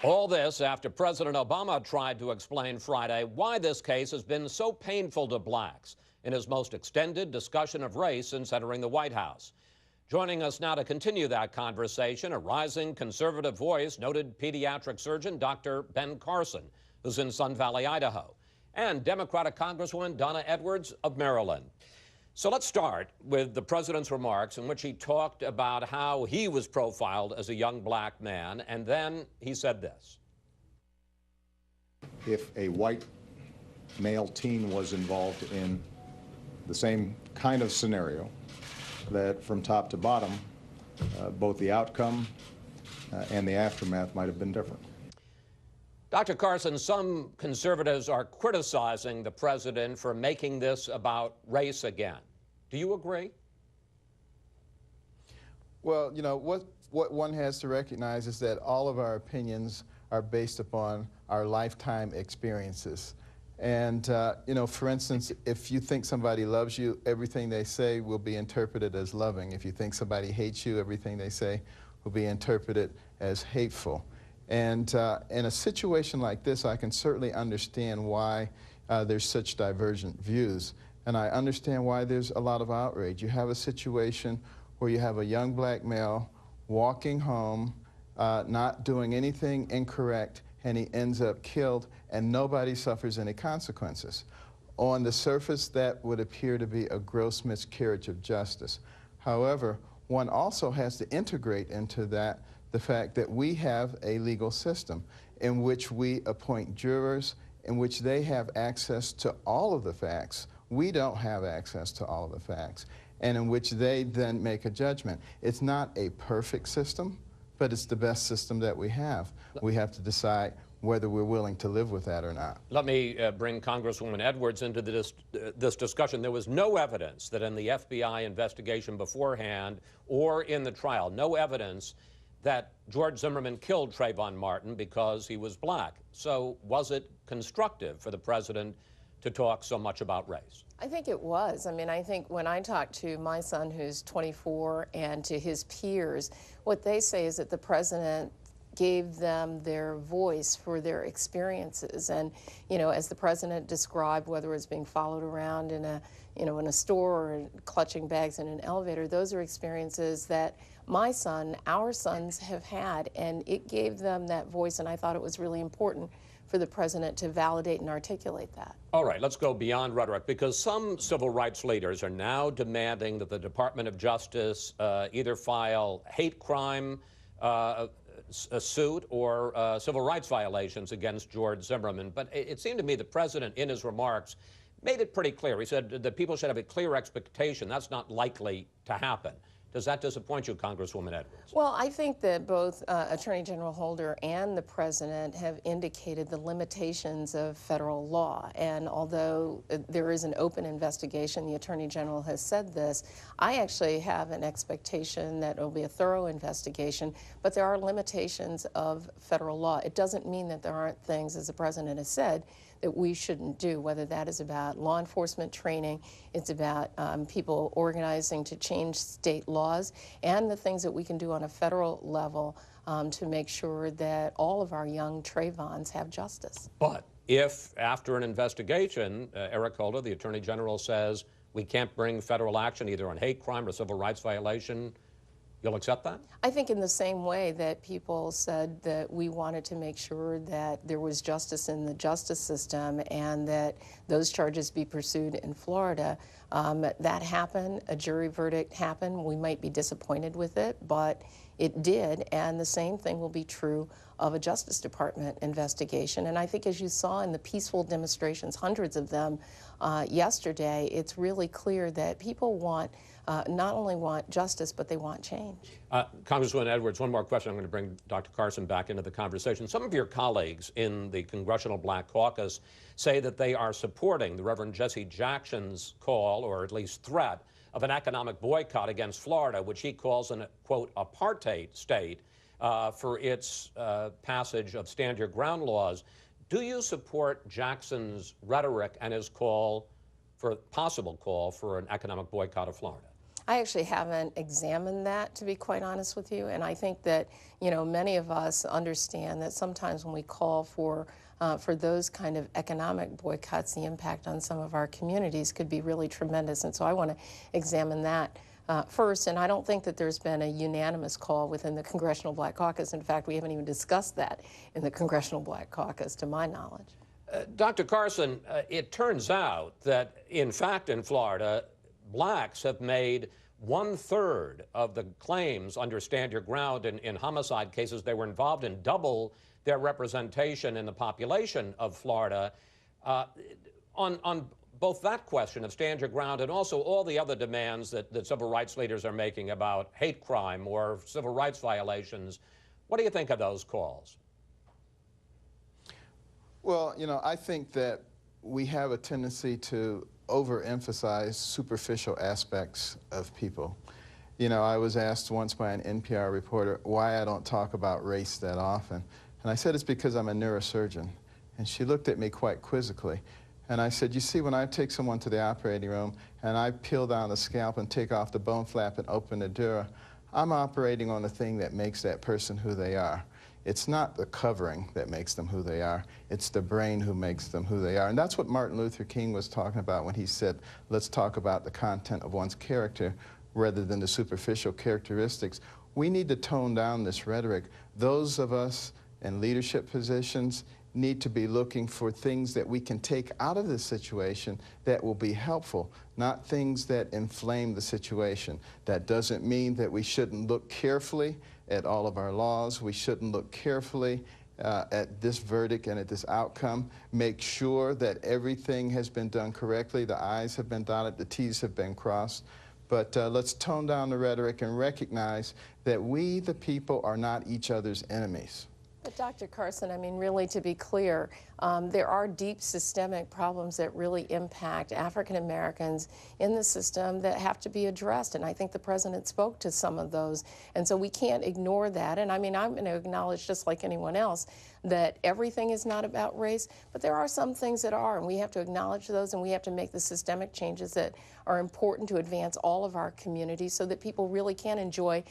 All this after President Obama tried to explain Friday why this case has been so painful to blacks in his most extended discussion of race since entering the White House. Joining us now to continue that conversation, a rising conservative voice, noted pediatric surgeon Dr. Ben Carson, who's in Sun Valley, Idaho, and Democratic Congresswoman Donna of Maryland. So let's start with the president's remarks in which he talked about how he was profiled as a young black man, and then he said this. If a white male teen was involved in the same kind of scenario, that from top to bottom, both the outcome and the aftermath might have been different. Dr. Carson, some conservatives are criticizing the president for making this about race again. Do you agree? Well, you know, what one has to recognize is that all of our opinions are based upon our lifetime experiences. And, you know, for instance, if you think somebody loves you, everything they say will be interpreted as loving. If you think somebody hates you, everything they say will be interpreted as hateful. And in a situation like this, I can certainly understand why there's such divergent views. And I understand why there's a lot of outrage. You have a situation where you have a young black male walking home, not doing anything incorrect, and he ends up killed, and nobody suffers any consequences. On the surface, that would appear to be a gross miscarriage of justice. However, one also has to integrate into that the fact that we have a legal system in which we appoint jurors, in which they have access to all of the facts. We don't have access to all of the facts, and in which they then make a judgment. It's not a perfect system, but it's the best system that we have. We have to decide whether we're willing to live with that or not. Let me bring Congresswoman Edwards into this discussion. There was no evidence that in the FBI investigation beforehand or in the trial, no evidence that George Zimmerman killed Trayvon Martin because he was black. So was it constructive for the president to talk so much about race? I think it was. I mean, I think when I talk to my son who's 24 and to his peers, what they say is that the president gave them their voice for their experiences. And, you know, as the president described, whether it's being followed around in a, you know, in a store or clutching bags in an elevator, those are experiences that my son, our sons have had, and it gave them that voice, and I thought it was really important for the president to validate and articulate that. All right, let's go beyond rhetoric, because some civil rights leaders are now demanding that the Department of Justice either file hate crime a suit or civil rights violations against George Zimmerman. But it seemed to me the president, in his remarks, made it pretty clear. He said that people should have a clear expectation. That's not likely to happen. Does that disappoint you, Congresswoman Edwards? Well, I think that both Attorney General Holder and the President have indicated the limitations of federal law. And although there is an open investigation, the Attorney General has said this, I actually have an expectation that it will be a thorough investigation, but there are limitations of federal law. It doesn't mean that there aren't things, as the President has said, that we shouldn't do, whether that is about law enforcement training, it's about people organizing to change state laws, and the things that we can do on a federal level to make sure that all of our young Trayvons have justice. But if, after an investigation, Eric Holder, the Attorney General, says we can't bring federal action either on hate crime or civil rights violation, you'll accept that? I think in the same way that people said that we wanted to make sure that there was justice in the justice system and that those charges be pursued in Florida. That happened, a jury verdict happened. We might be disappointed with it, but it did, and the same thing will be true of a Justice Department investigation. And I think, as you saw in the peaceful demonstrations, hundreds of them yesterday, it's really clear that people want not only want justice, but they want change. Congresswoman Edwards, one more question. I'm going to bring Dr. Carson back into the conversation. Some of your colleagues in the Congressional Black Caucus say that they are supporting the Reverend Jesse Jackson's call, or at least threat, of an economic boycott against Florida, which he calls an, quote, apartheid state for its passage of stand your ground laws. Do you support Jackson's rhetoric and his possible call for an economic boycott of Florida? I actually haven't examined that, to be quite honest with you, and I think that, you know, many of us understand that sometimes when we call for those kind of economic boycotts, the impact on some of our communities could be really tremendous, and so I want to examine that first, and I don't think that there's been a unanimous call within the Congressional Black Caucus. In fact, we haven't even discussed that in the Congressional Black Caucus, to my knowledge. Dr. Carson, it turns out that, in fact, in Florida, blacks have made 1/3 of the claims under Stand Your Ground in homicide cases. They were involved in double their representation in the population of Florida. On both that question of Stand Your Ground and also all the other demands that civil rights leaders are making about hate crime or civil rights violations, what do you think of those calls? Well, you know, I think that we have a tendency to overemphasize superficial aspects of people. You know, I was asked once by an NPR reporter why I don't talk about race that often. And I said it's because I'm a neurosurgeon. And she looked at me quite quizzically. And I said, you see, when I take someone to the operating room and I peel down the scalp and take off the bone flap and open the dura, I'm operating on the thing that makes that person who they are. It's not the covering that makes them who they are. It's the brain who makes them who they are. And that's what Martin Luther King was talking about when he said, let's talk about the content of one's character rather than the superficial characteristics. We need to tone down this rhetoric. Those of us in leadership positions need to be looking for things that we can take out of this situation that will be helpful, not things that inflame the situation. That doesn't mean that we shouldn't look carefully at all of our laws. We shouldn't look carefully at this verdict and at this outcome. Make sure that everything has been done correctly, the I's have been dotted, the T's have been crossed. But let's tone down the rhetoric and recognize that we, the people, are not each other's enemies. But Dr. Carson, I mean, really, to be clear, there are deep systemic problems that really impact African Americans in the system that have to be addressed, and I think the President spoke to some of those, and so we can't ignore that. And I mean, I'm going to acknowledge, just like anyone else, that everything is not about race, but there are some things that are, and we have to acknowledge those, and we have to make the systemic changes that are important to advance all of our communities so that people really can enjoy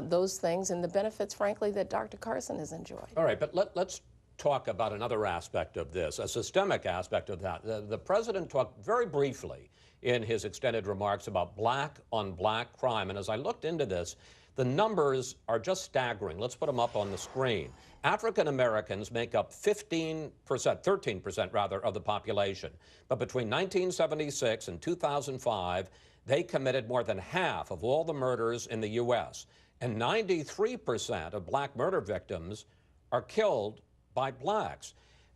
those things and the benefits, frankly, that Dr. Carson has enjoyed. All right, but let's talk about another aspect of this, a systemic aspect of that. The President talked very briefly in his extended remarks about black-on-black crime, and as I looked into this, the numbers are just staggering. Let's put them up on the screen. African Americans make up 13% rather, of the population. But between 1976 and 2005, they committed more than half of all the murders in the U.S. And 93% of black murder victims are killed by blacks.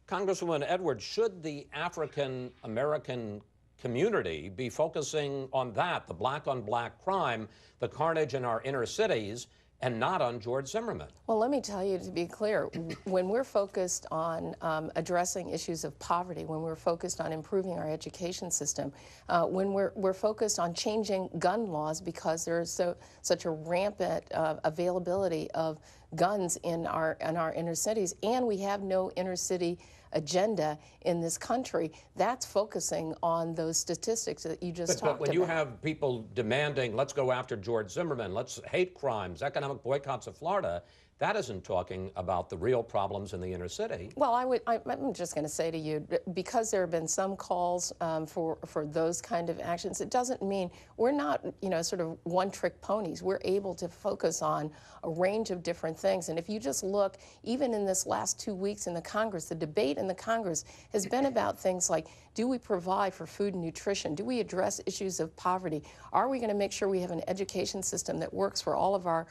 Congresswoman Edwards, should the African American community be focusing on that, the black-on-black crime, the carnage in our inner cities, and not on George Zimmerman? Well, let me tell you, to be clear, when we're focused on addressing issues of poverty, when we're focused on improving our education system, when we're focused on changing gun laws because there's such a rampant availability of guns in our inner cities, and we have no inner city agenda in this country, that's focusing on those statistics that you just talked about. But when you have people demanding, let's go after George Zimmerman, let's hate crimes, economic boycotts of Florida, that isn't talking about the real problems in the inner city. Well, I'm just going to say to you, because there have been some calls for those kind of actions, it doesn't mean we're not, sort of one-trick ponies. We're able to focus on a range of different things. And if you just look, even in this last 2 weeks in the Congress, the debate in the Congress has been about things like, do we provide for food and nutrition? Do we address issues of poverty? Are we going to make sure we have an education system that works for all of our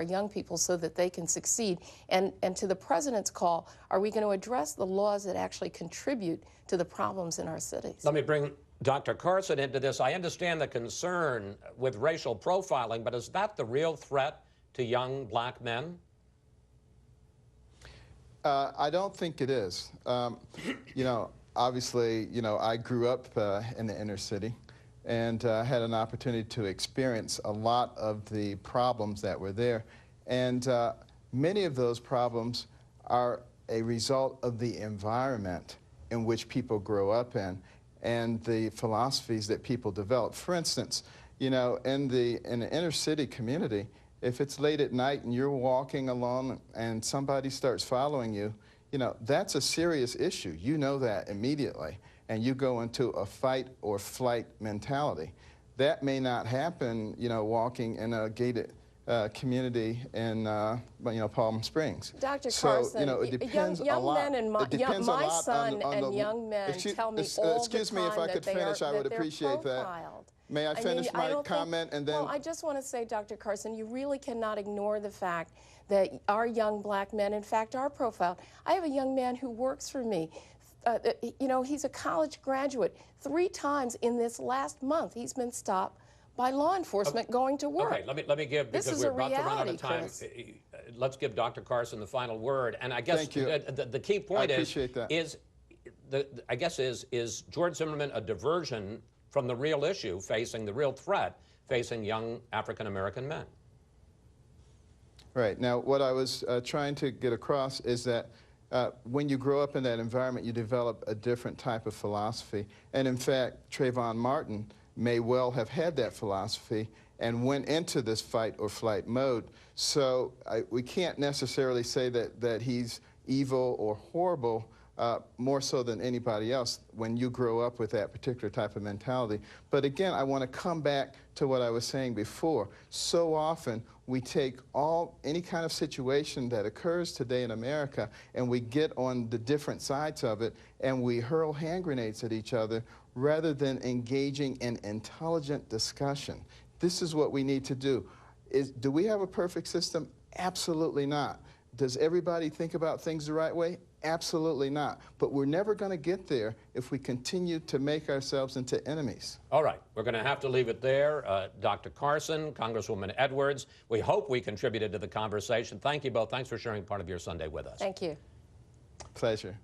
young people so that they can succeed? And to the President's call, are we going to address the laws that actually contribute to the problems in our cities? Let me bring Dr. Carson into this. I understand the concern with racial profiling, but is that the real threat to young black men? I don't think it is. Obviously, I grew up in the inner city and had an opportunity to experience a lot of the problems that were there. And many of those problems are a result of the environment in which people grow up in and the philosophies that people develop. For instance, You know, in the inner city community, if it's late at night and you're walking along and somebody starts following you, you know, that's a serious issue. You know that immediately, and you go into a fight or flight mentality. That may not happen, you know, walking in a gated community in, you know, Palm Springs. Dr. So, Carson, you know, it depends young a lot. men and my son and young men tell me all excuse the me, time if I could finish, I would they're appreciate profiled. that. May I finish my comment and then? Well, I just want to say, Dr. Carson, you really cannot ignore the fact that our young black men, in fact, are profiled. I have a young man who works for me. You know, he's a college graduate. 3 times in this last month, he's been stopped by law enforcement going to work. Okay, let me give, because we're about to run out of time. Chris. Let's give Dr. Carson the final word. And I guess the key point is George Zimmerman a diversion from the real issue facing the real threat facing young African-American men? Right. Now, what I was trying to get across is that when you grow up in that environment, you develop a different type of philosophy. And in fact, Trayvon Martin may well have had that philosophy and went into this fight or flight mode. So we can't necessarily say that he's evil or horrible, more so than anybody else when you grow up with that particular type of mentality. But again, I want to come back to what I was saying before. So often we take any kind of situation that occurs today in America and we get on the different sides of it and we hurl hand grenades at each other rather than engaging in intelligent discussion. This is what we need to do. Do we have a perfect system? Absolutely not. Does everybody think about things the right way? Absolutely not. But we're never going to get there if we continue to make ourselves into enemies. All right. We're going to have to leave it there. Dr. Carson, Congresswoman Edwards, we hope we contributed to the conversation. Thank you both. Thanks for sharing part of your Sunday with us. Thank you. Pleasure.